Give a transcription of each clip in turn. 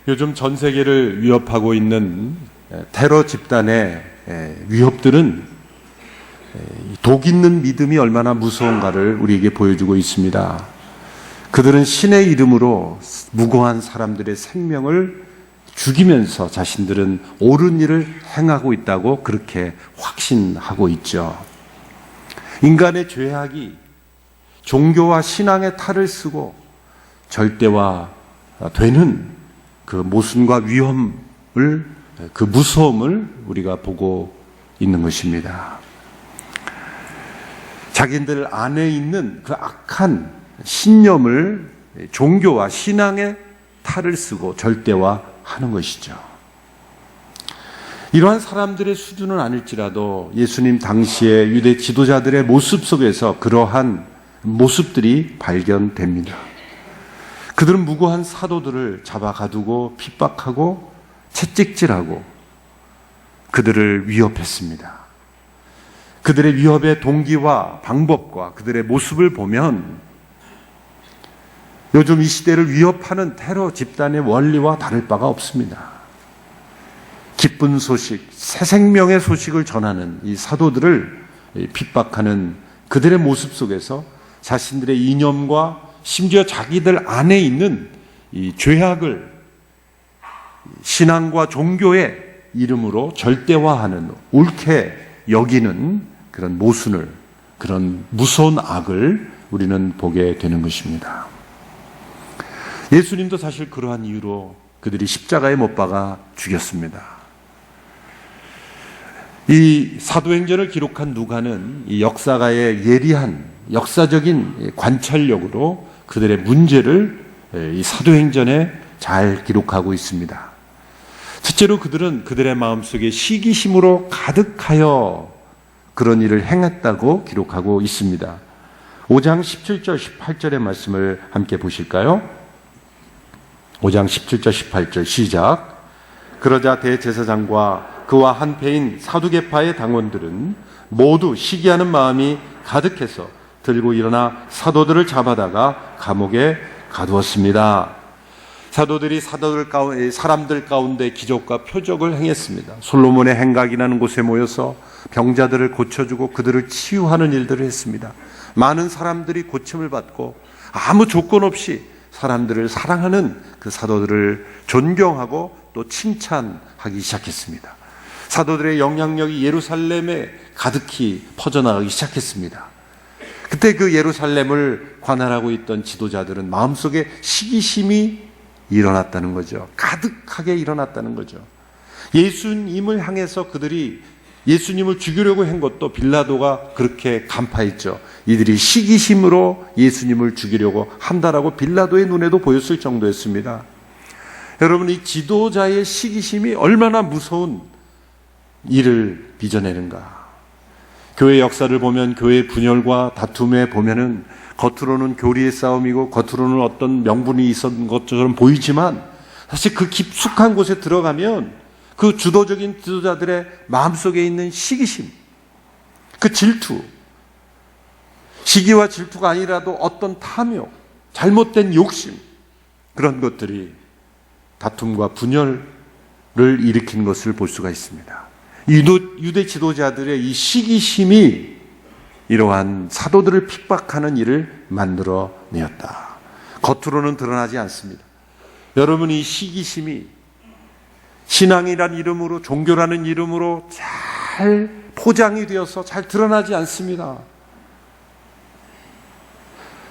요즘 전 세계를 위협하고 있는 테러 집단의 위협들은 독 있는 믿음이 얼마나 무서운가를 우리에게 보여주고 있습니다. 그들은 신의 이름으로 무고한 사람들의 생명을 죽이면서 자신들은 옳은 일을 행하고 있다고 그렇게 확신하고 있죠. 인간의 죄악이 종교와 신앙의 탈을 쓰고 절대화되는 그 모순과 위험을, 그 무서움을 우리가 보고 있는 것입니다. 자기들 안에 있는 그 악한 신념을 종교와 신앙의 탈을 쓰고 절대화하는 것이죠. 이러한 사람들의 수준은 아닐지라도 예수님 당시의 유대 지도자들의 모습 속에서 그러한 모습들이 발견됩니다. 그들은 무고한 사도들을 잡아가두고 핍박하고 채찍질하고 그들을 위협했습니다. 그들의 위협의 동기와 방법과 그들의 모습을 보면 요즘 이 시대를 위협하는 테러 집단의 원리와 다를 바가 없습니다. 기쁜 소식, 새 생명의 소식을 전하는 이 사도들을 핍박하는 그들의 모습 속에서 자신들의 이념과 심지어 자기들 안에 있는 이 죄악을 신앙과 종교의 이름으로 절대화하는, 옳게 여기는 그런 모순을, 그런 무서운 악을 우리는 보게 되는 것입니다. 예수님도 사실 그러한 이유로 그들이 십자가에 못 박아 죽였습니다. 이 사도행전을 기록한 누가는 이 역사가의 예리한 역사적인 관찰력으로 그들의 문제를 이 사도행전에 잘 기록하고 있습니다. 첫째로 그들은 그들의 마음속에 시기심으로 가득하여 그런 일을 행했다고 기록하고 있습니다. 5장 17절 18절의 말씀을 함께 보실까요? 5장 17절 18절 시작. 그러자 대제사장과 그와 한패인 사두개파의 당원들은 모두 시기하는 마음이 가득해서 들고 일어나 사도들을 잡아다가 감옥에 가두었습니다. 사도들이 사람들 가운데 기적과 표적을 행했습니다. 솔로몬의 행각이라는 곳에 모여서 병자들을 고쳐주고 그들을 치유하는 일들을 했습니다. 많은 사람들이 고침을 받고 아무 조건 없이 사람들을 사랑하는 그 사도들을 존경하고 또 칭찬하기 시작했습니다. 사도들의 영향력이 예루살렘에 가득히 퍼져나가기 시작했습니다. 그때 그 예루살렘을 관할하고 있던 지도자들은 마음속에 시기심이 일어났다는 거죠. 가득하게 일어났다는 거죠. 예수님을 향해서 그들이 예수님을 죽이려고 한 것도 빌라도가 그렇게 간파했죠. 이들이 시기심으로 예수님을 죽이려고 한다라고 빌라도의 눈에도 보였을 정도였습니다. 여러분, 이 지도자의 시기심이 얼마나 무서운 일을 빚어내는가. 교회 역사를 보면 교회 분열과 다툼에 보면은 겉으로는 교리의 싸움이고 겉으로는 어떤 명분이 있었던 것처럼 보이지만 사실 그 깊숙한 곳에 들어가면 그 주도적인 지도자들의 마음속에 있는 시기심, 그 질투, 시기와 질투가 아니라도 어떤 탐욕, 잘못된 욕심, 그런 것들이 다툼과 분열을 일으킨 것을 볼 수가 있습니다. 유대 지도자들의 이 시기심이 이러한 사도들을 핍박하는 일을 만들어내었다. 겉으로는 드러나지 않습니다. 여러분, 이 시기심이 신앙이란 이름으로, 종교라는 이름으로 잘 포장이 되어서 잘 드러나지 않습니다.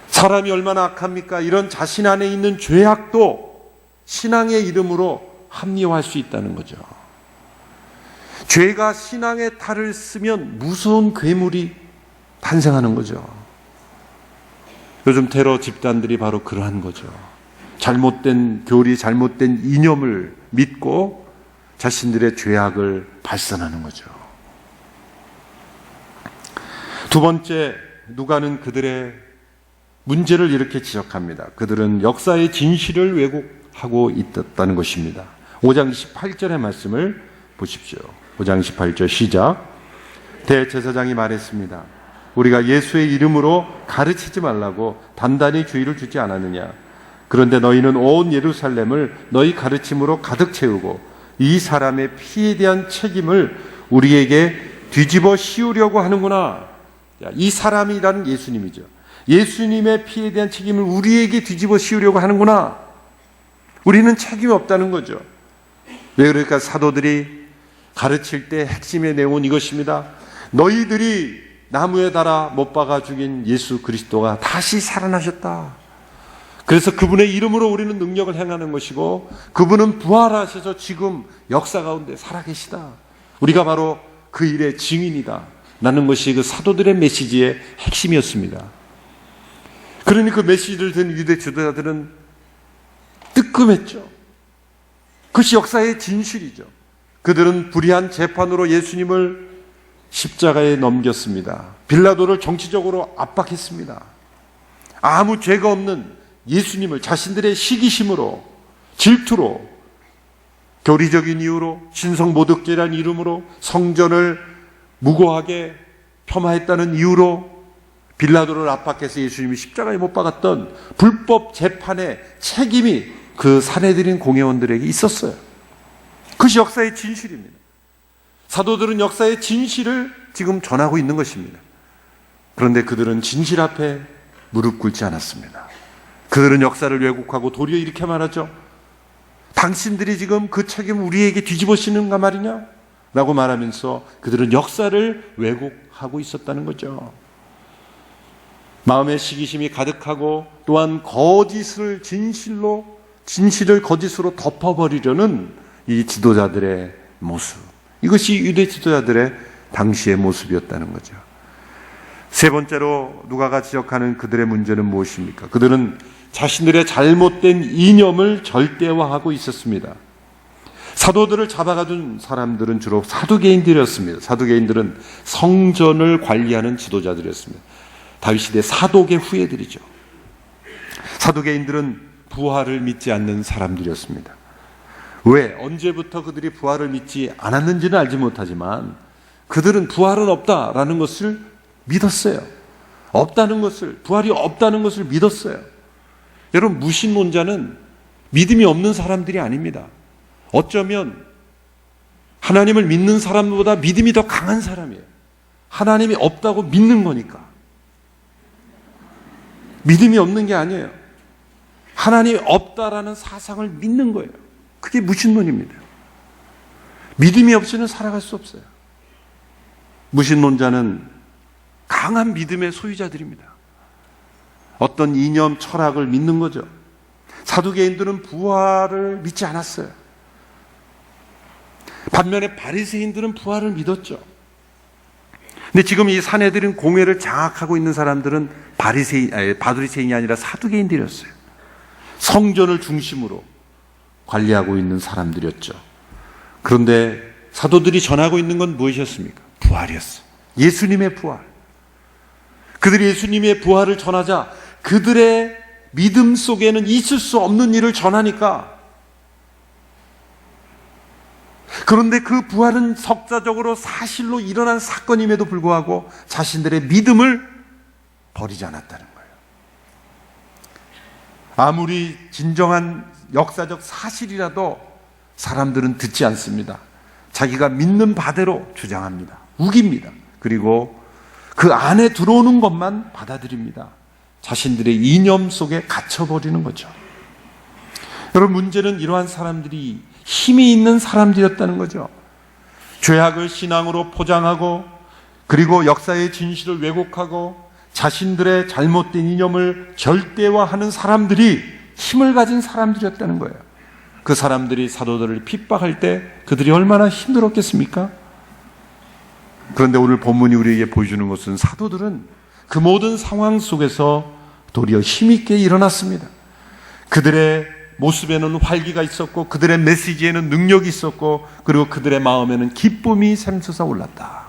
사람이 얼마나 악합니까? 이런 자신 안에 있는 죄악도 신앙의 이름으로 합리화할 수 있다는 거죠. 죄가 신앙의 탈을 쓰면 무서운 괴물이 탄생하는 거죠. 요즘 테러 집단들이 바로 그러한 거죠. 잘못된 교리, 잘못된 이념을 믿고 자신들의 죄악을 발산하는 거죠. 두 번째, 누가는 그들의 문제를 이렇게 지적합니다. 그들은 역사의 진실을 왜곡하고 있었다는 것입니다. 5장 28절의 말씀을 보십시오. 5장 18절 시작. 대제사장이 말했습니다. 우리가 예수의 이름으로 가르치지 말라고 단단히 주의를 주지 않았느냐. 그런데 너희는 온 예루살렘을 너희 가르침으로 가득 채우고 이 사람의 피에 대한 책임을 우리에게 뒤집어 씌우려고 하는구나. 이 사람이라는 예수님이죠. 예수님의 피에 대한 책임을 우리에게 뒤집어 씌우려고 하는구나. 우리는 책임이 없다는 거죠. 왜 그럴까? 사도들이 가르칠 때 핵심의 내용은 이것입니다. 너희들이 나무에 달아 못 박아 죽인 예수 그리스도가 다시 살아나셨다. 그래서 그분의 이름으로 우리는 능력을 행하는 것이고 그분은 부활하셔서 지금 역사 가운데 살아계시다. 우리가 바로 그 일의 증인이다. 라는 것이 그 사도들의 메시지의 핵심이었습니다. 그러니 그 메시지를 든 유대 지도자들은 뜨끔했죠. 그것이 역사의 진실이죠. 그들은 불의한 재판으로 예수님을 십자가에 넘겼습니다. 빌라도를 정치적으로 압박했습니다. 아무 죄가 없는 예수님을 자신들의 시기심으로, 질투로, 교리적인 이유로, 신성모독죄라는 이름으로 성전을 무고하게 폄하했다는 이유로 빌라도를 압박해서 예수님이 십자가에 못 박았던 불법 재판의 책임이 그 사내들인 공회원들에게 있었어요. 그것이 역사의 진실입니다. 사도들은 역사의 진실을 지금 전하고 있는 것입니다. 그런데 그들은 진실 앞에 무릎 꿇지 않았습니다. 그들은 역사를 왜곡하고 도리어 이렇게 말하죠. 당신들이 지금 그 책임을 우리에게 뒤집어쓰는가 말이냐? 라고 말하면서 그들은 역사를 왜곡하고 있었다는 거죠. 마음의 시기심이 가득하고 또한 진실을 거짓으로 덮어버리려는 이 지도자들의 모습. 이것이 유대 지도자들의 당시의 모습이었다는 거죠. 세 번째로 누가가 지적하는 그들의 문제는 무엇입니까? 그들은 자신들의 잘못된 이념을 절대화하고 있었습니다. 사도들을 잡아가둔 사람들은 주로 사두개인들이었습니다. 사두개인들은 성전을 관리하는 지도자들이었습니다. 다윗시대 사독의 후예들이죠. 사두개인들은 부활을 믿지 않는 사람들이었습니다. 왜? 언제부터 그들이 부활을 믿지 않았는지는 알지 못하지만 그들은 부활은 없다라는 것을 믿었어요. 부활이 없다는 것을 믿었어요. 여러분, 무신론자는 믿음이 없는 사람들이 아닙니다. 어쩌면 하나님을 믿는 사람보다 믿음이 더 강한 사람이에요. 하나님이 없다고 믿는 거니까. 믿음이 없는 게 아니에요. 하나님이 없다라는 사상을 믿는 거예요. 그게 무신론입니다. 믿음이 없이는 살아갈 수 없어요. 무신론자는 강한 믿음의 소유자들입니다. 어떤 이념, 철학을 믿는 거죠. 사두개인들은 부활을 믿지 않았어요. 반면에 바리새인들은 부활을 믿었죠. 근데 지금 이 사내들인 공회를 장악하고 있는 사람들은 바리새인이 아니라 사두개인들이었어요. 성전을 중심으로 관리하고 있는 사람들이었죠. 그런데 사도들이 전하고 있는 건 무엇이었습니까? 부활이었어요. 예수님의 부활. 그들이 예수님의 부활을 전하자 그들의 믿음 속에는 있을 수 없는 일을 전하니까, 그런데 그 부활은 석자적으로 사실로 일어난 사건임에도 불구하고 자신들의 믿음을 버리지 않았다는 거예요. 아무리 진정한 역사적 사실이라도 사람들은 듣지 않습니다. 자기가 믿는 바대로 주장합니다. 우깁니다. 그리고 그 안에 들어오는 것만 받아들입니다. 자신들의 이념 속에 갇혀버리는 거죠. 여러분, 문제는 이러한 사람들이 힘이 있는 사람들이었다는 거죠. 죄악을 신앙으로 포장하고 그리고 역사의 진실을 왜곡하고 자신들의 잘못된 이념을 절대화하는 사람들이 힘을 가진 사람들이었다는 거예요. 그 사람들이 사도들을 핍박할 때 그들이 얼마나 힘들었겠습니까? 그런데 오늘 본문이 우리에게 보여주는 것은 사도들은 그 모든 상황 속에서 도리어 힘있게 일어났습니다. 그들의 모습에는 활기가 있었고 그들의 메시지에는 능력이 있었고 그리고 그들의 마음에는 기쁨이 샘솟아 올랐다.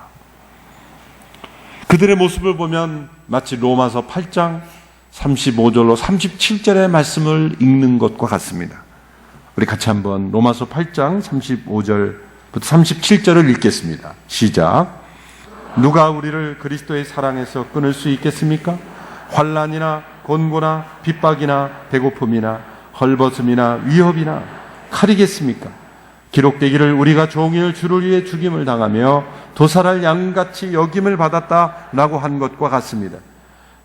그들의 모습을 보면 마치 로마서 8장 35절로 37절의 말씀을 읽는 것과 같습니다. 우리 같이 한번 로마서 8장 35절부터 37절을 읽겠습니다. 시작. 누가 우리를 그리스도의 사랑에서 끊을 수 있겠습니까? 환난이나 곤고나 핍박이나 배고픔이나 헐벗음이나 위협이나 칼이겠습니까? 기록되기를 우리가 종일 주를 위해 죽임을 당하며 도살할 양같이 여김을 받았다라고 한 것과 같습니다.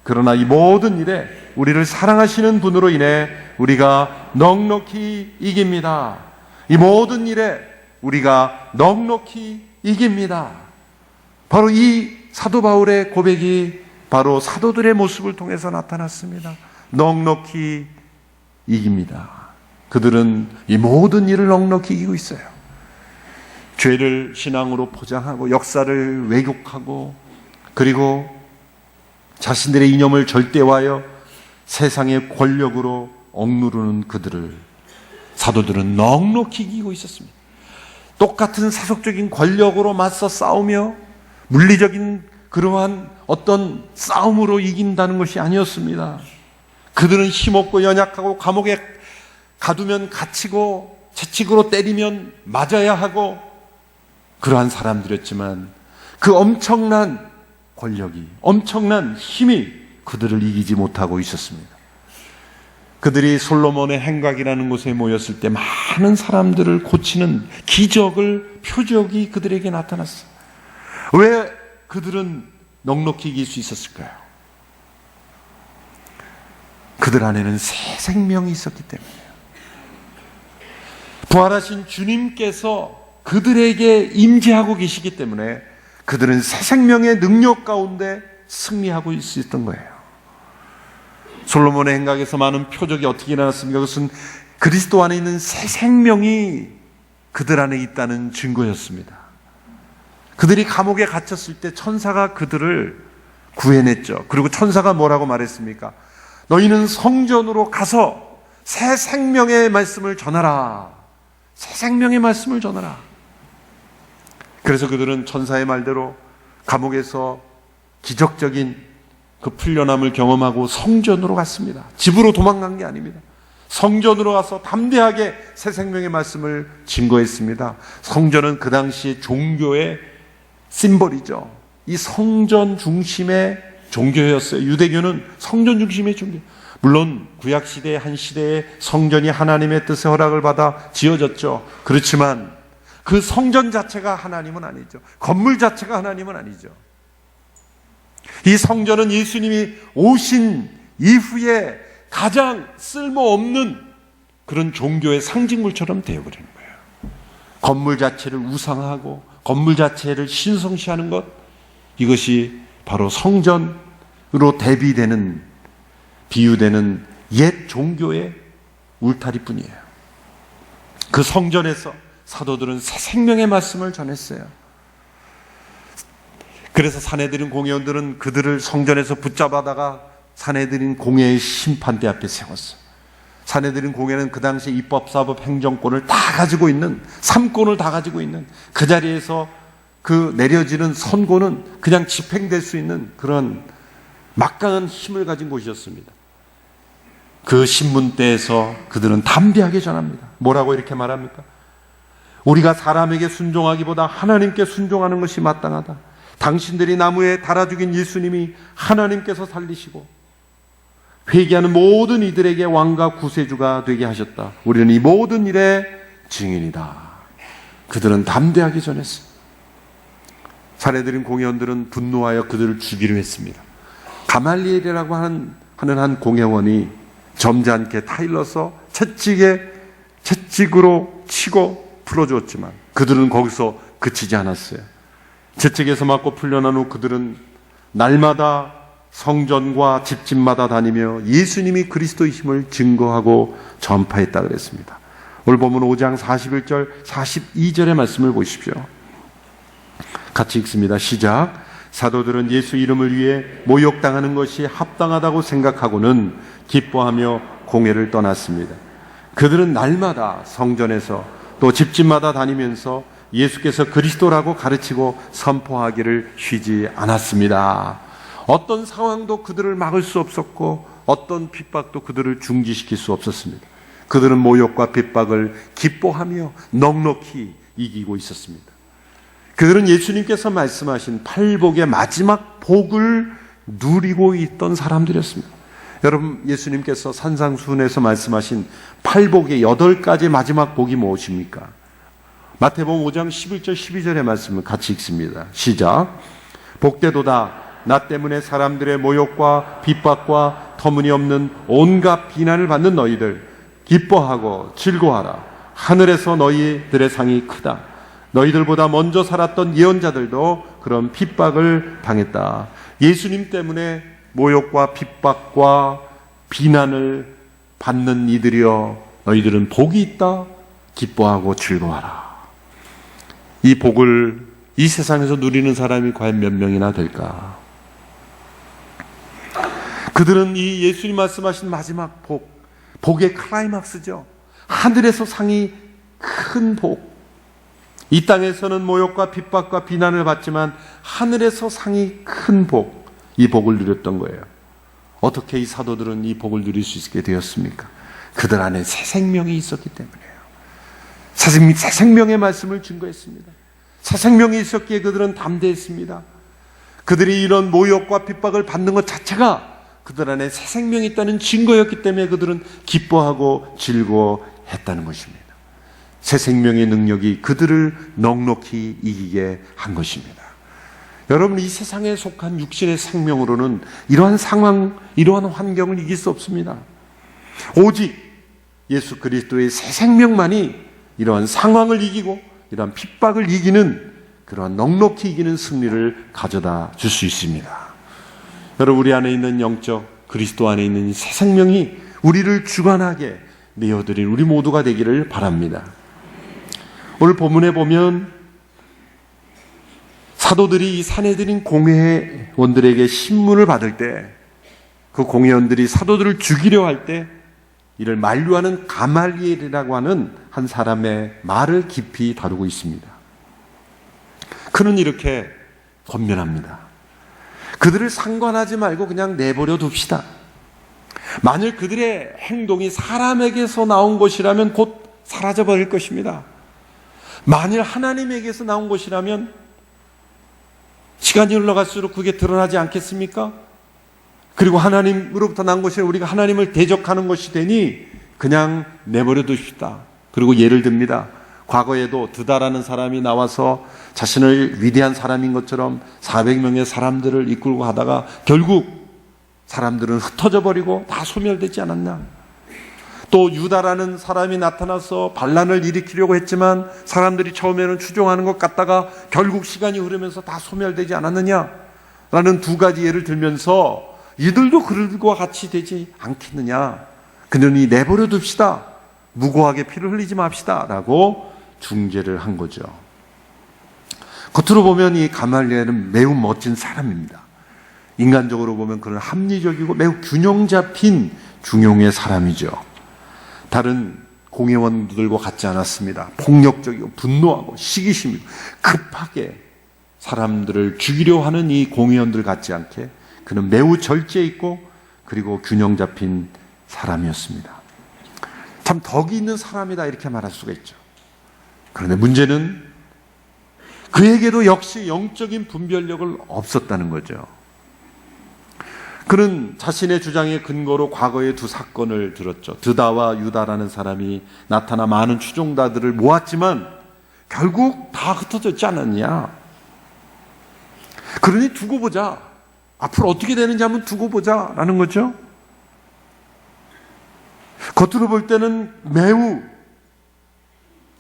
그러나 이 모든 일에 우리를 사랑하시는 분으로 인해 우리가 넉넉히 이깁니다. 이 모든 일에 우리가 넉넉히 이깁니다. 바로 이 사도 바울의 고백이 바로 사도들의 모습을 통해서 나타났습니다. 넉넉히 이깁니다. 그들은 이 모든 일을 넉넉히 이기고 있어요. 죄를 신앙으로 포장하고 역사를 왜곡하고 그리고 자신들의 이념을 절대화하여 세상의 권력으로 억누르는 그들을 사도들은 넉넉히 이기고 있었습니다. 똑같은 세속적인 권력으로 맞서 싸우며 물리적인 그러한 어떤 싸움으로 이긴다는 것이 아니었습니다. 그들은 힘없고 연약하고 감옥에 가두면 갇히고 채찍으로 때리면 맞아야 하고 그러한 사람들이었지만 그 엄청난 권력이, 엄청난 힘이 그들을 이기지 못하고 있었습니다. 그들이 솔로몬의 행각이라는 곳에 모였을 때 많은 사람들을 고치는 기적을, 표적이 그들에게 나타났어요. 왜 그들은 넉넉히 이길 수 있었을까요? 그들 안에는 새 생명이 있었기 때문이에요. 부활하신 주님께서 그들에게 임재하고 계시기 때문에 그들은 새 생명의 능력 가운데 승리하고 있었던 거예요. 솔로몬의 행각에서 많은 표적이 어떻게 일어났습니까? 그것은 그리스도 안에 있는 새 생명이 그들 안에 있다는 증거였습니다. 그들이 감옥에 갇혔을 때 천사가 그들을 구해냈죠. 그리고 천사가 뭐라고 말했습니까? 너희는 성전으로 가서 새 생명의 말씀을 전하라. 새 생명의 말씀을 전하라. 그래서 그들은 천사의 말대로 감옥에서 기적적인 그 풀려남을 경험하고 성전으로 갔습니다. 집으로 도망간 게 아닙니다. 성전으로 가서 담대하게 새 생명의 말씀을 증거했습니다. 성전은 그 당시 종교의 심볼이죠. 이 성전 중심의 종교였어요. 유대교는 성전 중심의 종교. 물론 구약시대의 한 시대에 성전이 하나님의 뜻의 허락을 받아 지어졌죠. 그렇지만 그 성전 자체가 하나님은 아니죠. 건물 자체가 하나님은 아니죠. 이 성전은 예수님이 오신 이후에 가장 쓸모없는 그런 종교의 상징물처럼 되어버리는 거예요. 건물 자체를 우상하고 건물 자체를 신성시하는 것, 이것이 바로 성전으로 대비되는, 비유되는 옛 종교의 울타리뿐이에요. 그 성전에서 사도들은 새 생명의 말씀을 전했어요. 그래서 사내들인 공회원들은 그들을 성전에서 붙잡아다가 사내들인 공회의 심판대 앞에 세웠어요. 사내들인 공회는 그 당시 입법, 사법, 행정권을 다 가지고 있는, 삼권을 다 가지고 있는 그 자리에서 그 내려지는 선고는 그냥 집행될 수 있는 그런 막강한 힘을 가진 곳이었습니다. 그 신문대에서 그들은 담대하게 전합니다. 뭐라고 이렇게 말합니까? 우리가 사람에게 순종하기보다 하나님께 순종하는 것이 마땅하다. 당신들이 나무에 달아 죽인 예수님이 하나님께서 살리시고 회개하는 모든 이들에게 왕과 구세주가 되게 하셨다. 우리는 이 모든 일의 증인이다. 그들은 담대하게 전했습니다. 사내들인 공회원들은 분노하여 그들을 죽이려 했습니다. 가말리엘이라고 하는 한 공회원이 점잖게 타일러서 채찍으로 치고 풀어주었지만 그들은 거기서 그치지 않았어요. 채찍에서 맞고 풀려난 후 그들은 날마다 성전과 집집마다 다니며 예수님이 그리스도이심을 증거하고 전파했다 그랬습니다. 오늘 보면 5장 41절 42절의 말씀을 보십시오. 같이 읽습니다. 시작. 사도들은 예수 이름을 위해 모욕당하는 것이 합당하다고 생각하고는 기뻐하며 공회를 떠났습니다. 그들은 날마다 성전에서 또 집집마다 다니면서 예수께서 그리스도라고 가르치고 선포하기를 쉬지 않았습니다. 어떤 상황도 그들을 막을 수 없었고 어떤 핍박도 그들을 중지시킬 수 없었습니다. 그들은 모욕과 핍박을 기뻐하며 넉넉히 이기고 있었습니다. 그들은 예수님께서 말씀하신 팔복의 마지막 복을 누리고 있던 사람들이었습니다. 여러분, 예수님께서 산상수훈에서 말씀하신 팔복의 8가지 마지막 복이 무엇입니까? 마태복음 5장 11절 12절의 말씀을 같이 읽습니다. 시작. 복되도다 나 때문에 사람들의 모욕과 핍박과 터무니없는 온갖 비난을 받는 너희들 기뻐하고 즐거워하라. 하늘에서 너희들의 상이 크다. 너희들보다 먼저 살았던 예언자들도 그런 핍박을 당했다. 예수님 때문에 모욕과 핍박과 비난을 받는 이들이여 너희들은 복이 있다. 기뻐하고 즐거워하라. 이 복을 이 세상에서 누리는 사람이 과연 몇 명이나 될까? 그들은 이 예수님 말씀하신 마지막 복의 클라이막스죠. 하늘에서 상이 큰 복. 이 땅에서는 모욕과 핍박과 비난을 받지만 하늘에서 상이 큰 복, 이 복을 누렸던 거예요. 어떻게 이 사도들은 이 복을 누릴 수 있게 되었습니까? 그들 안에 새 생명이 있었기 때문이에요. 새 생명의 말씀을 증거했습니다. 새 생명이 있었기에 그들은 담대했습니다. 그들이 이런 모욕과 핍박을 받는 것 자체가 그들 안에 새 생명이 있다는 증거였기 때문에 그들은 기뻐하고 즐거워했다는 것입니다. 새 생명의 능력이 그들을 넉넉히 이기게 한 것입니다. 여러분, 이 세상에 속한 육신의 생명으로는 이러한 상황, 이러한 환경을 이길 수 없습니다. 오직 예수 그리스도의 새 생명만이 이러한 상황을 이기고 이러한 핍박을 이기는 그러한 넉넉히 이기는 승리를 가져다 줄 수 있습니다. 여러분, 우리 안에 있는 영적 그리스도 안에 있는 새 생명이 우리를 주관하게 내어드린 우리 모두가 되기를 바랍니다. 오늘 본문에 보면 사도들이 이 사내들인 공회원들에게 신문을 받을 때 그 공회원들이 사도들을 죽이려 할 때 이를 만류하는 가말리엘이라고 하는 한 사람의 말을 깊이 다루고 있습니다. 그는 이렇게 권면합니다. 그들을 상관하지 말고 그냥 내버려 둡시다. 만일 그들의 행동이 사람에게서 나온 것이라면 곧 사라져버릴 것입니다. 만일 하나님에게서 나온 것이라면 시간이 흘러갈수록 그게 드러나지 않겠습니까? 그리고 하나님으로부터 난 것이 우리가 하나님을 대적하는 것이 되니 그냥 내버려 두십시다. 그리고 예를 듭니다. 과거에도 드다라는 사람이 나와서 자신을 위대한 사람인 것처럼 400명의 사람들을 이끌고 가다가 결국 사람들은 흩어져 버리고 다 소멸되지 않았냐? 또 유다라는 사람이 나타나서 반란을 일으키려고 했지만 사람들이 처음에는 추종하는 것 같다가 결국 시간이 흐르면서 다 소멸되지 않았느냐라는 두 가지 예를 들면서 이들도 그들과 같이 되지 않겠느냐. 그러니 내버려 둡시다. 무고하게 피를 흘리지 맙시다 라고 중재를 한 거죠. 겉으로 보면 이 가말리엘은 매우 멋진 사람입니다. 인간적으로 보면 그는 합리적이고 매우 균형 잡힌 중용의 사람이죠. 다른 공회원들과 같지 않았습니다. 폭력적이고 분노하고 시기심이고 급하게 사람들을 죽이려 하는 이 공회원들 같지 않게 그는 매우 절제 있고 그리고 균형 잡힌 사람이었습니다. 참 덕이 있는 사람이다 이렇게 말할 수가 있죠. 그런데 문제는 그에게도 역시 영적인 분별력을 없었다는 거죠. 그는 자신의 주장의 근거로 과거의 두 사건을 들었죠. 드다와 유다라는 사람이 나타나 많은 추종자들을 모았지만 결국 다 흩어졌지 않았냐. 그러니 두고 보자. 앞으로 어떻게 되는지 한번 두고 보자라는 거죠. 겉으로 볼 때는 매우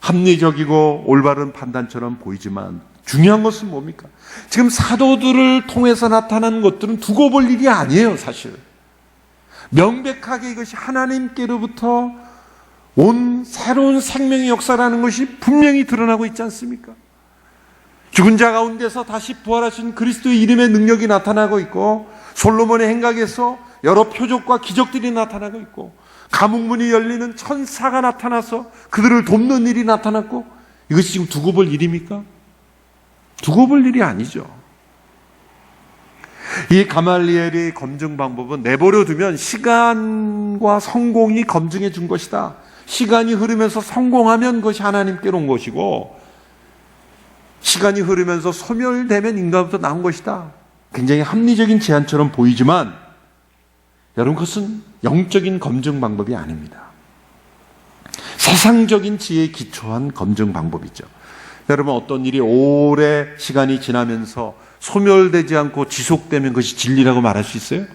합리적이고 올바른 판단처럼 보이지만 중요한 것은 뭡니까? 지금 사도들을 통해서 나타나는 것들은 두고 볼 일이 아니에요, 사실. 명백하게 이것이 하나님께로부터 온 새로운 생명의 역사라는 것이 분명히 드러나고 있지 않습니까? 죽은 자 가운데서 다시 부활하신 그리스도의 이름의 능력이 나타나고 있고 솔로몬의 행각에서 여러 표적과 기적들이 나타나고 있고 감옥문이 열리는 천사가 나타나서 그들을 돕는 일이 나타났고 이것이 지금 두고 볼 일입니까? 두고 볼 일이 아니죠. 이 가말리엘의 검증 방법은 내버려 두면 시간과 성공이 검증해 준 것이다. 시간이 흐르면서 성공하면 그것이 하나님께로 온 것이고 시간이 흐르면서 소멸되면 인간부터 나온 것이다. 굉장히 합리적인 제안처럼 보이지만 여러분, 그것은 영적인 검증 방법이 아닙니다. 세상적인 지혜에 기초한 검증 방법이죠. 여러분, 어떤 일이 오래 시간이 지나면서 소멸되지 않고 지속되면 그것이 진리라고 말할 수 있어요?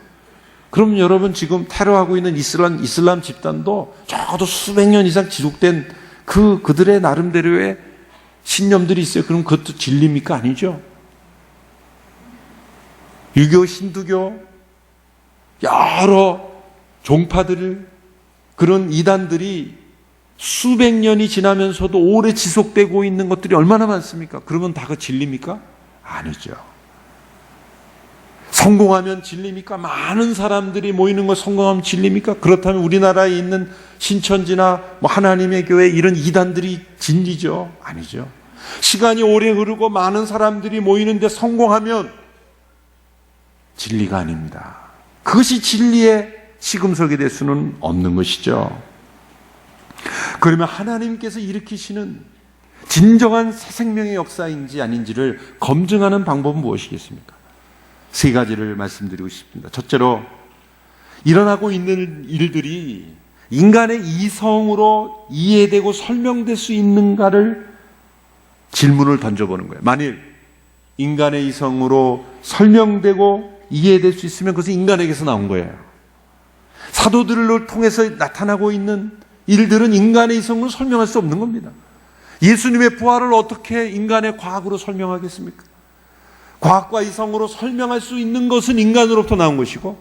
그럼 여러분, 지금 테러하고 있는 이슬람 집단도 적어도 수백 년 이상 지속된 그들의 나름대로의 신념들이 있어요. 그럼 그것도 진리입니까? 아니죠. 유교, 힌두교, 여러 종파들, 그런 이단들이 수백 년이 지나면서도 오래 지속되고 있는 것들이 얼마나 많습니까? 그러면 다 그 진리입니까? 아니죠. 성공하면 진리입니까? 많은 사람들이 모이는 거 성공하면 진리입니까? 그렇다면 우리나라에 있는 신천지나 하나님의 교회 이런 이단들이 진리죠? 아니죠. 시간이 오래 흐르고 많은 사람들이 모이는데 성공하면 진리가 아닙니다. 그것이 진리의 시금석이 될 수는 없는 것이죠. 그러면 하나님께서 일으키시는 진정한 새 생명의 역사인지 아닌지를 검증하는 방법은 무엇이겠습니까? 세 가지를 말씀드리고 싶습니다. 첫째로, 일어나고 있는 일들이 인간의 이성으로 이해되고 설명될 수 있는가를 질문을 던져보는 거예요. 만일 인간의 이성으로 설명되고 이해될 수 있으면 그것은 인간에게서 나온 거예요. 사도들을 통해서 나타나고 있는 일들은 인간의 이성으로 설명할 수 없는 겁니다. 예수님의 부활을 어떻게 인간의 과학으로 설명하겠습니까? 과학과 이성으로 설명할 수 있는 것은 인간으로부터 나온 것이고,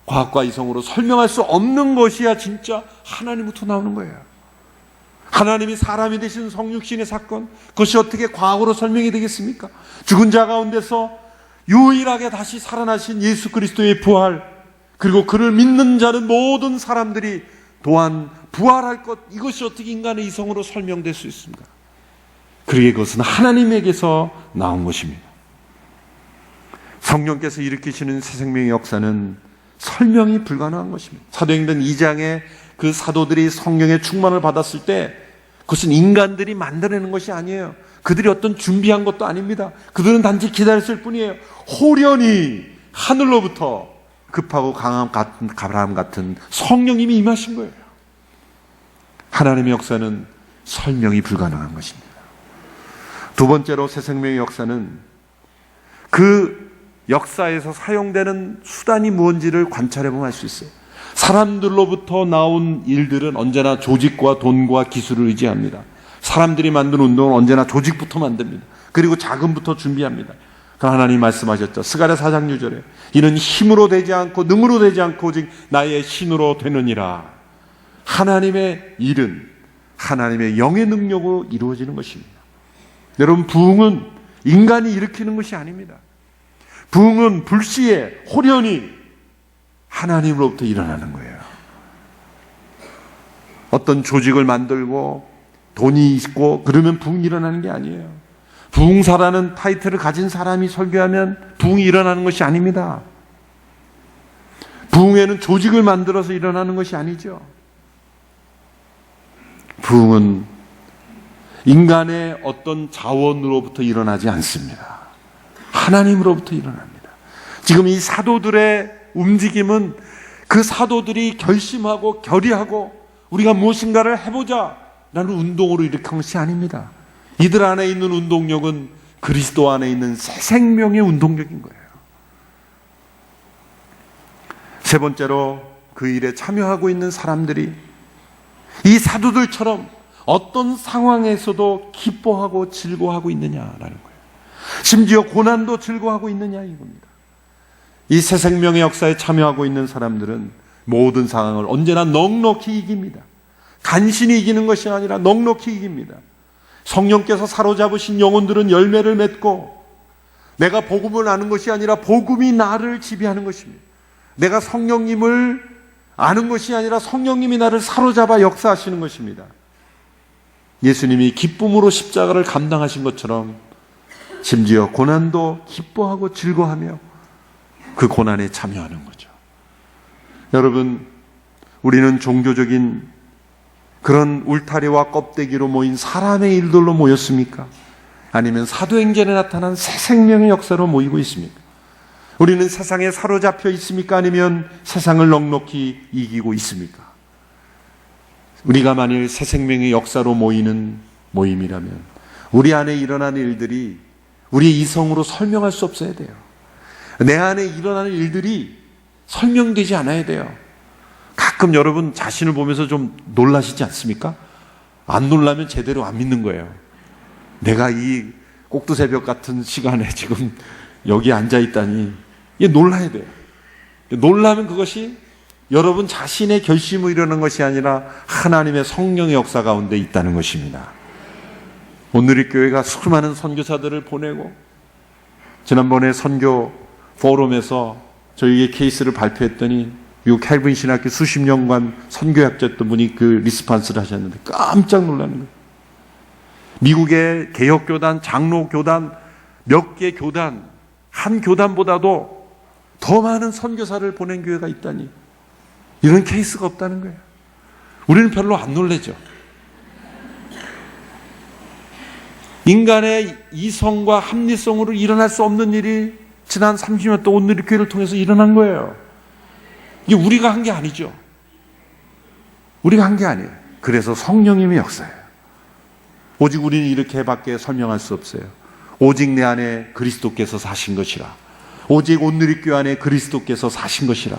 과학과 이성으로 설명할 수 없는 것이야 진짜 하나님부터 나오는 거예요. 하나님이 사람이 되신 성육신의 사건, 그것이 어떻게 과학으로 설명이 되겠습니까? 죽은 자 가운데서 유일하게 다시 살아나신 예수 그리스도의 부활, 그리고 그를 믿는 자는 모든 사람들이 또한 부활할 것, 이것이 어떻게 인간의 이성으로 설명될 수 있습니까? 그러기에 그것은 하나님에게서 나온 것입니다. 성령께서 일으키시는 새 생명의 역사는 설명이 불가능한 것입니다. 사도행전 2장에 그 사도들이 성령의 충만을 받았을 때 그것은 인간들이 만들어내는 것이 아니에요. 그들이 어떤 준비한 것도 아닙니다. 그들은 단지 기다렸을 뿐이에요. 호련히 하늘로부터 급하고 강한 바람 같은 성령님이 임하신 거예요. 하나님의 역사는 설명이 불가능한 것입니다. 두 번째로, 새 생명의 역사는 그 역사에서 사용되는 수단이 무엇인지를 관찰해보면 알 수 있어요. 사람들로부터 나온 일들은 언제나 조직과 돈과 기술을 의지합니다. 사람들이 만든 운동은 언제나 조직부터 만듭니다. 그리고 자금부터 준비합니다. 하나님이 말씀하셨죠. 스가랴 4장 6절에 이는 힘으로 되지 않고 능으로 되지 않고 오직 나의 신으로 되느니라. 하나님의 일은 하나님의 영의 능력으로 이루어지는 것입니다. 여러분, 부흥은 인간이 일으키는 것이 아닙니다. 부흥은 불시에 호련히 하나님으로부터 일어나는 거예요. 어떤 조직을 만들고 돈이 있고 그러면 부흥이 일어나는 게 아니에요. 부흥사라는 타이틀을 가진 사람이 설교하면 부흥이 일어나는 것이 아닙니다. 부흥회는 조직을 만들어서 일어나는 것이 아니죠. 부흥은 인간의 어떤 자원으로부터 일어나지 않습니다. 하나님으로부터 일어납니다. 지금 이 사도들의 움직임은 그 사도들이 결심하고 결의하고 우리가 무엇인가를 해보자 라는 운동으로 일으킨 것이 아닙니다. 이들 안에 있는 운동력은 그리스도 안에 있는 새 생명의 운동력인 거예요. 세 번째로, 그 일에 참여하고 있는 사람들이 이 사도들처럼 어떤 상황에서도 기뻐하고 즐거워하고 있느냐라는 거예요. 심지어 고난도 즐거워하고 있느냐 이겁니다. 이 새 생명의 역사에 참여하고 있는 사람들은 모든 상황을 언제나 넉넉히 이깁니다. 간신히 이기는 것이 아니라 넉넉히 이깁니다. 성령께서 사로잡으신 영혼들은 열매를 맺고, 내가 복음을 아는 것이 아니라 복음이 나를 지배하는 것입니다. 내가 성령님을 아는 것이 아니라 성령님이 나를 사로잡아 역사하시는 것입니다. 예수님이 기쁨으로 십자가를 감당하신 것처럼 심지어 고난도 기뻐하고 즐거워하며 그 고난에 참여하는 거죠. 여러분, 우리는 종교적인 그런 울타리와 껍데기로 모인 사람의 일들로 모였습니까? 아니면 사도행전에 나타난 새 생명의 역사로 모이고 있습니까? 우리는 세상에 사로잡혀 있습니까? 아니면 세상을 넉넉히 이기고 있습니까? 우리가 만일 새 생명의 역사로 모이는 모임이라면 우리 안에 일어나는 일들이 우리의 이성으로 설명할 수 없어야 돼요. 내 안에 일어나는 일들이 설명되지 않아야 돼요. 가끔 여러분 자신을 보면서 좀 놀라시지 않습니까? 안 놀라면 제대로 안 믿는 거예요. 내가 이 꼭두새벽 같은 시간에 지금 여기 앉아 있다니, 이게 놀라야 돼요. 놀라면 그것이 여러분 자신의 결심으로 일어난 것이 아니라 하나님의 성령의 역사 가운데 있다는 것입니다. 오늘의 교회가 수많은 선교사들을 보내고, 지난번에 선교 포럼에서 저희의 케이스를 발표했더니 미국 캘빈 신학교 수십 년간 선교학자였던 분이 그 리스판스를 하셨는데 깜짝 놀라는 거예요. 미국의 개혁교단, 장로교단, 몇 개 교단, 한 교단보다도 더 많은 선교사를 보낸 교회가 있다니, 이런 케이스가 없다는 거예요. 우리는 별로 안 놀라죠. 인간의 이성과 합리성으로 일어날 수 없는 일이 지난 30년 동안 오늘의 교회를 통해서 일어난 거예요. 이게 우리가 한 게 아니죠. 우리가 한 게 아니에요. 그래서 성령님의 역사예요. 오직 우리는 이렇게밖에 설명할 수 없어요. 오직 내 안에 그리스도께서 사신 것이라. 오직 오늘의 교회 안에 그리스도께서 사신 것이라.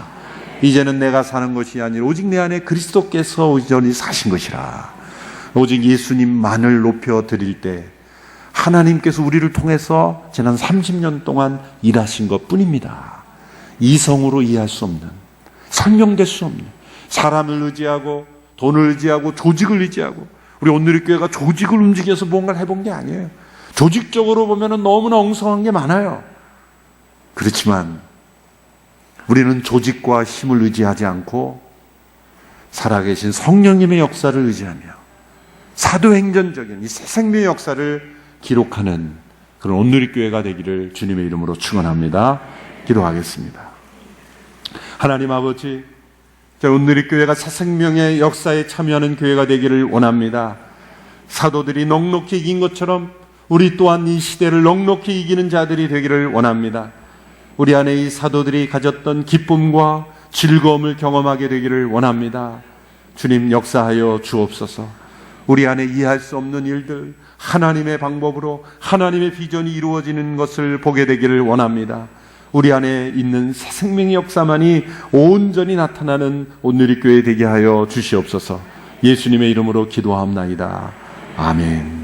이제는 내가 사는 것이 아니라 오직 내 안에 그리스도께서 온전히 사신 것이라. 오직 예수님만을 높여 드릴 때 하나님께서 우리를 통해서 지난 30년 동안 일하신 것 뿐입니다. 이성으로 이해할 수 없는, 설명될 수 없는, 사람을 의지하고 돈을 의지하고 조직을 의지하고, 우리 오늘의 교회가 조직을 움직여서 뭔가를 해본 게 아니에요. 조직적으로 보면 너무나 엉성한 게 많아요. 그렇지만 우리는 조직과 힘을 의지하지 않고 살아계신 성령님의 역사를 의지하며 사도행전적인 이 새 생명의 역사를 기록하는 그런 오늘의 교회가 되기를 주님의 이름으로 축원합니다. 기도하겠습니다. 하나님 아버지, 오늘의 교회가 새 생명의 역사에 참여하는 교회가 되기를 원합니다. 사도들이 넉넉히 이긴 것처럼 우리 또한 이 시대를 넉넉히 이기는 자들이 되기를 원합니다. 우리 안에 이 사도들이 가졌던 기쁨과 즐거움을 경험하게 되기를 원합니다. 주님, 역사하여 주옵소서. 우리 안에 이해할 수 없는 일들, 하나님의 방법으로 하나님의 비전이 이루어지는 것을 보게 되기를 원합니다. 우리 안에 있는 새 생명의 역사만이 온전히 나타나는 오늘의 교회 되게 하여 주시옵소서. 예수님의 이름으로 기도하옵나이다. 아멘.